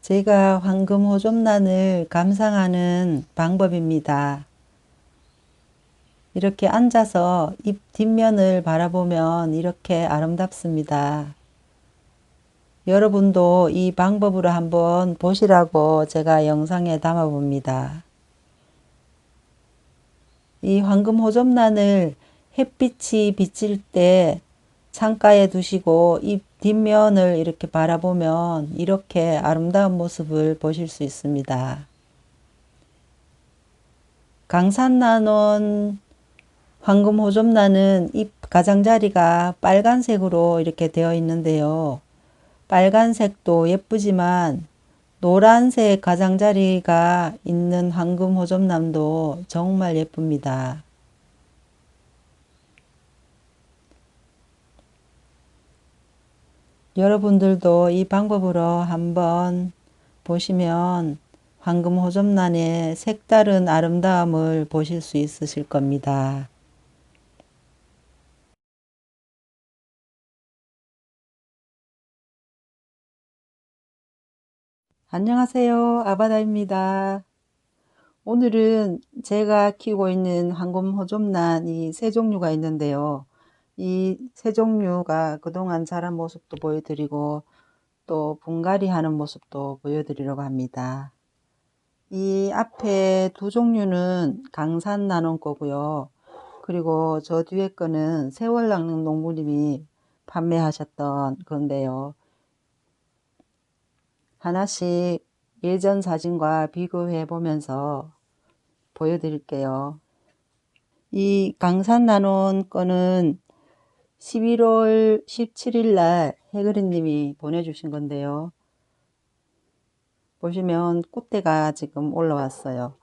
제가 황금 호접란을 감상하는 방법입니다. 이렇게 앉아서 잎 뒷면을 바라보면 이렇게 아름답습니다. 여러분도 이 방법으로 한번 보시라고 제가 영상에 담아 봅니다. 이 황금 호접란을 햇빛이 비칠 때 창가에 두시고 잎 뒷면을 이렇게 바라보면 이렇게 아름다운 모습을 보실 수 있습니다. 강산나논 황금 호접란은 잎 가장자리가 빨간색으로 이렇게 되어 있는데요. 빨간색도 예쁘지만 노란색 가장자리가 있는 황금 호접란도 정말 예쁩니다. 여러분들도 이 방법으로 한번 보시면 황금 호접란의 색다른 아름다움을 보실 수 있으실 겁니다. 안녕하세요. 아바다입니다. 오늘은 제가 키우고 있는 황금 호접란이 세 종류가 있는데요. 이 세 종류가 그동안 자란 모습도 보여드리고 또 분갈이 하는 모습도 보여드리려고 합니다. 이 앞에 두 종류는 강산 나눔 거고요. 그리고 저 뒤에 거는 세월낙 농부님이 판매하셨던 건데요. 하나씩 예전 사진과 비교해 보면서 보여드릴게요. 이 강산 나눔 거는 11월 17일 날 해그리님이 보내주신 건데요. 보시면 꽃대가 지금 올라왔어요.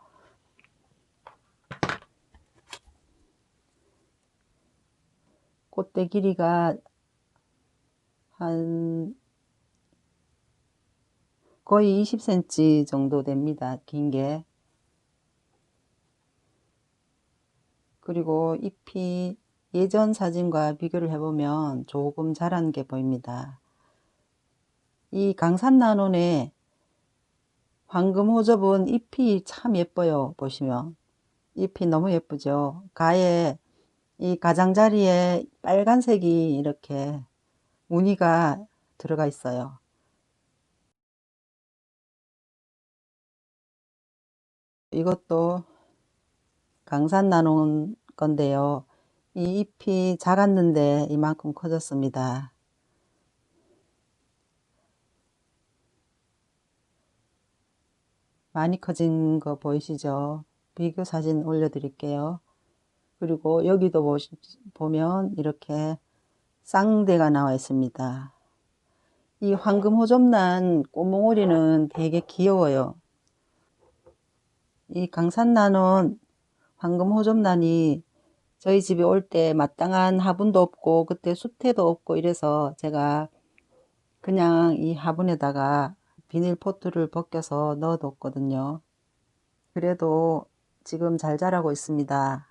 꽃대 길이가 한 거의 20cm 정도 됩니다. 긴 게. 그리고 잎이 예전 사진과 비교를 해보면 조금 자란 게 보입니다. 이 강산나논의 황금 호접은 잎이 참 예뻐요. 보시면 잎이 너무 예쁘죠. 가에 이 가장자리에 빨간색이 이렇게 무늬가 들어가 있어요. 이것도 강산 나눈 건데요. 이 잎이 작았는데 이만큼 커졌습니다. 많이 커진 거 보이시죠? 비교 사진 올려드릴게요. 그리고 여기도 보면 이렇게 쌍대가 나와 있습니다. 이 황금 호접란 꽃몽오리는 되게 귀여워요. 이 강산나는 황금 호접란이 저희 집에 올 때 마땅한 화분도 없고 그때 수태도 없고 이래서 제가 그냥 이 화분에다가 비닐포트를 벗겨서 넣어뒀거든요. 그래도 지금 잘 자라고 있습니다.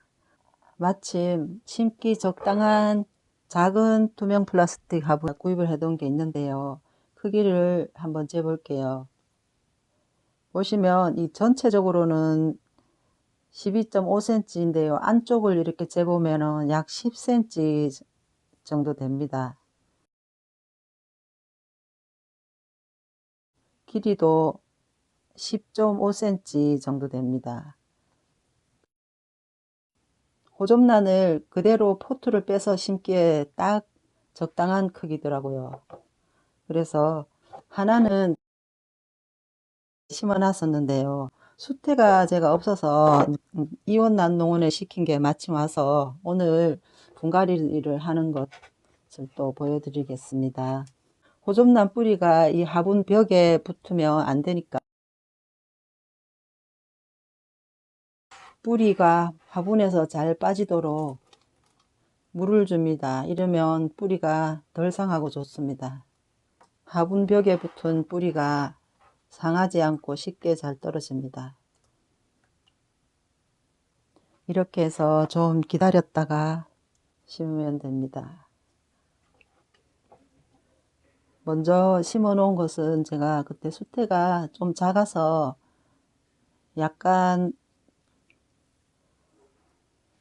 마침 심기 적당한 작은 투명 플라스틱 화분 구입을 해둔 게 있는데요. 크기를 한번 재볼게요. 보시면 이 전체적으로는 12.5cm인데요. 안쪽을 이렇게 재보면 약 10cm 정도 됩니다. 길이도 10.5cm 정도 됩니다. 호접란을 그대로 포트를 빼서 심기에 딱 적당한 크기더라고요. 그래서 하나는 심어 놨었는데요. 수태가 제가 없어서 이원난 농원에 시킨 게 마침 와서 오늘 분갈이를 하는 것을 또 보여드리겠습니다. 호접란 뿌리가 이 화분 벽에 붙으면 안 되니까 뿌리가 화분에서 잘 빠지도록 물을 줍니다. 이러면 뿌리가 덜 상하고 좋습니다. 화분 벽에 붙은 뿌리가 상하지 않고 쉽게 잘 떨어집니다. 이렇게 해서 좀 기다렸다가 심으면 됩니다. 먼저 심어 놓은 것은 제가 그때 수태가 좀 작아서 약간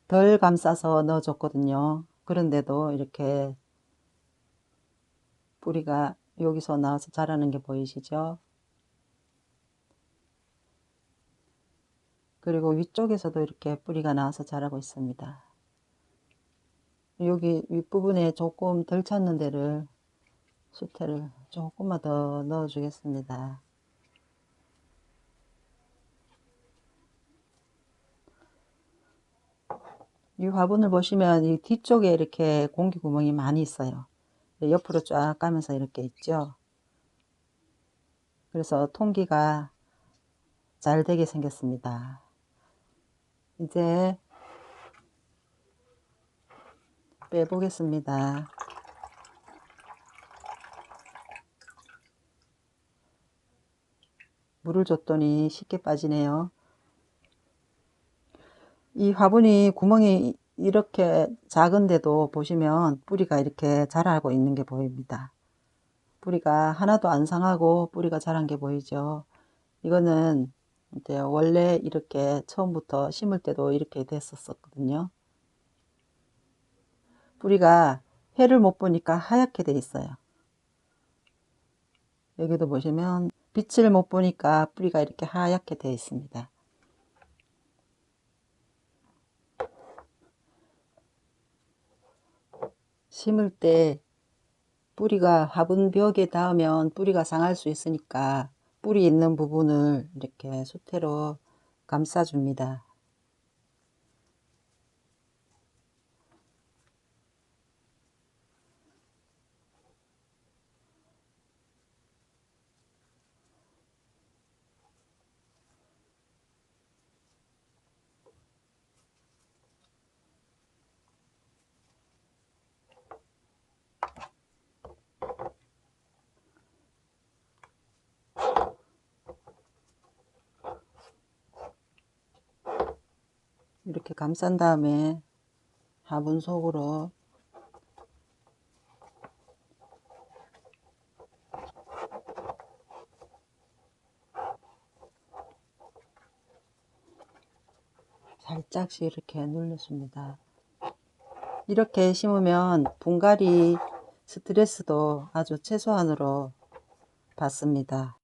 덜 감싸서 넣어줬거든요. 그런데도 이렇게 뿌리가 여기서 나와서 자라는 게 보이시죠? 그리고 위쪽에서도 이렇게 뿌리가 나와서 자라고 있습니다. 여기 윗부분에 조금 덜 찼는 데를 수태를 조금만 더 넣어 주겠습니다. 이 화분을 보시면 이 뒤쪽에 이렇게 공기 구멍이 많이 있어요. 옆으로 쫙 가면서 이렇게 있죠. 그래서 통기가 잘 되게 생겼습니다. 이제 빼보겠습니다. 물을 줬더니 쉽게 빠지네요. 이 화분이 구멍이 이렇게 작은데도 보시면 뿌리가 이렇게 자라고 있는 게 보입니다. 뿌리가 하나도 안 상하고 뿌리가 자란 게 보이죠. 이거는 이제 원래 이렇게 처음부터 심을 때도 이렇게 됐었거든요. 뿌리가 해를 못 보니까 하얗게 돼 있어요. 여기도 보시면 빛을 못 보니까 뿌리가 이렇게 하얗게 되어 있습니다. 심을 때 뿌리가 화분 벽에 닿으면 뿌리가 상할 수 있으니까 뿌리 있는 부분을 이렇게 수태로 감싸줍니다. 이렇게 감싼 다음에 화분 속으로 살짝씩 이렇게 눌러줍니다. 이렇게 심으면 분갈이 스트레스도 아주 최소한으로 받습니다.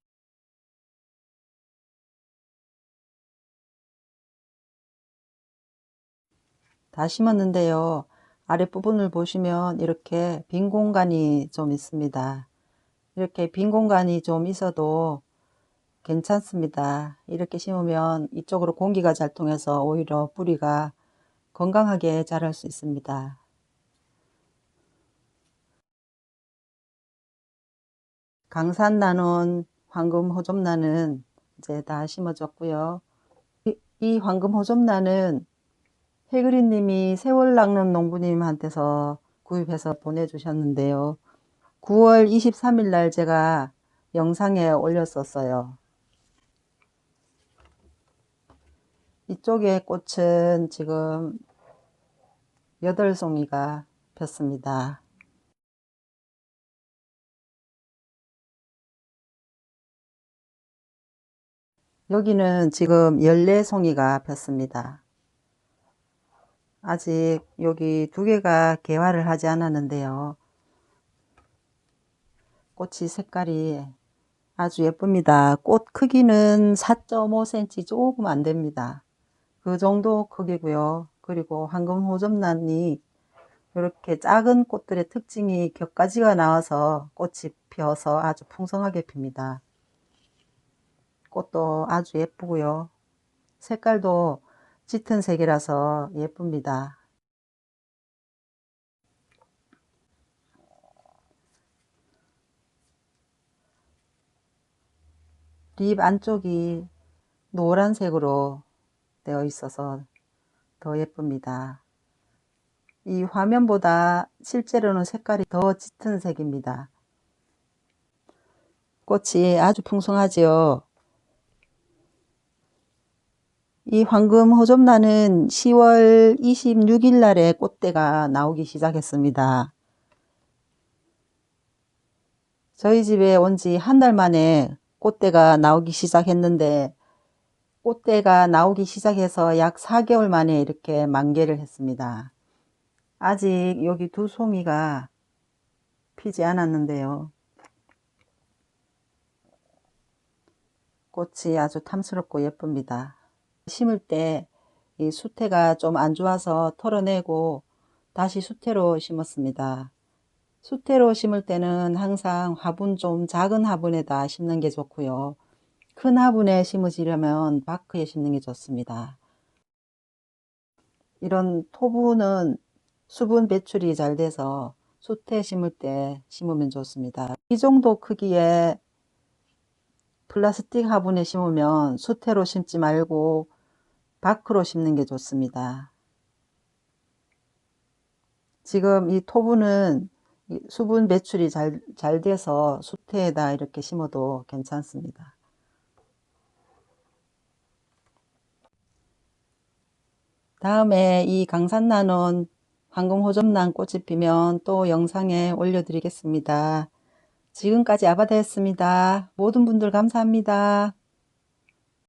다 심었는데요. 아랫부분을 보시면 이렇게 빈 공간이 좀 있습니다. 이렇게 빈 공간이 좀 있어도 괜찮습니다. 이렇게 심으면 이쪽으로 공기가 잘 통해서 오히려 뿌리가 건강하게 자랄 수 있습니다. 강산 나눈 황금 호접란은 이제 다 심어졌고요. 이 황금 호접란은 해그린님이 세월 낚는 농부님한테서 구입해서 보내주셨는데요. 9월 23일 날 제가 영상에 올렸었어요. 이쪽에 꽃은 지금 8송이가 폈습니다. 여기는 지금 14송이가 폈습니다. 아직 여기 2개가 개화를 하지 않았는데요. 꽃이 색깔이 아주 예쁩니다. 꽃 크기는 4.5cm 조금 안 됩니다. 그 정도 크기고요. 그리고 황금 호접란이 이렇게 작은 꽃들의 특징이 격가지가 나와서 꽃이 피어서 아주 풍성하게 핍니다. 꽃도 아주 예쁘고요. 색깔도 짙은 색이라서 예쁩니다. 립 안쪽이 노란색으로 되어 있어서 더 예쁩니다. 이 화면보다 실제로는 색깔이 더 짙은 색입니다. 꽃이 아주 풍성하지요. 이 황금 호접란은 10월 26일 날에 꽃대가 나오기 시작했습니다. 저희 집에 온 지 한 달 만에 꽃대가 나오기 시작했는데 꽃대가 나오기 시작해서 약 4개월 만에 이렇게 만개를 했습니다. 아직 여기 두 송이가 피지 않았는데요. 꽃이 아주 탐스럽고 예쁩니다. 심을 때 이 수태가 좀 안 좋아서 털어내고 다시 수태로 심었습니다. 수태로 심을 때는 항상 화분 좀 작은 화분에다 심는 게 좋고요. 큰 화분에 심으시려면 바크에 심는 게 좋습니다. 이런 토분은 수분 배출이 잘 돼서 수태 심을 때 심으면 좋습니다. 이 정도 크기의 플라스틱 화분에 심으면 수태로 심지 말고 바크로 심는 게 좋습니다. 지금 이 토분은 수분 배출이 잘 돼서 수태에다 이렇게 심어도 괜찮습니다. 다음에 이 강산나는 황금호접란 꽃이 피면 또 영상에 올려드리겠습니다. 지금까지 아바다였습니다. 모든 분들 감사합니다.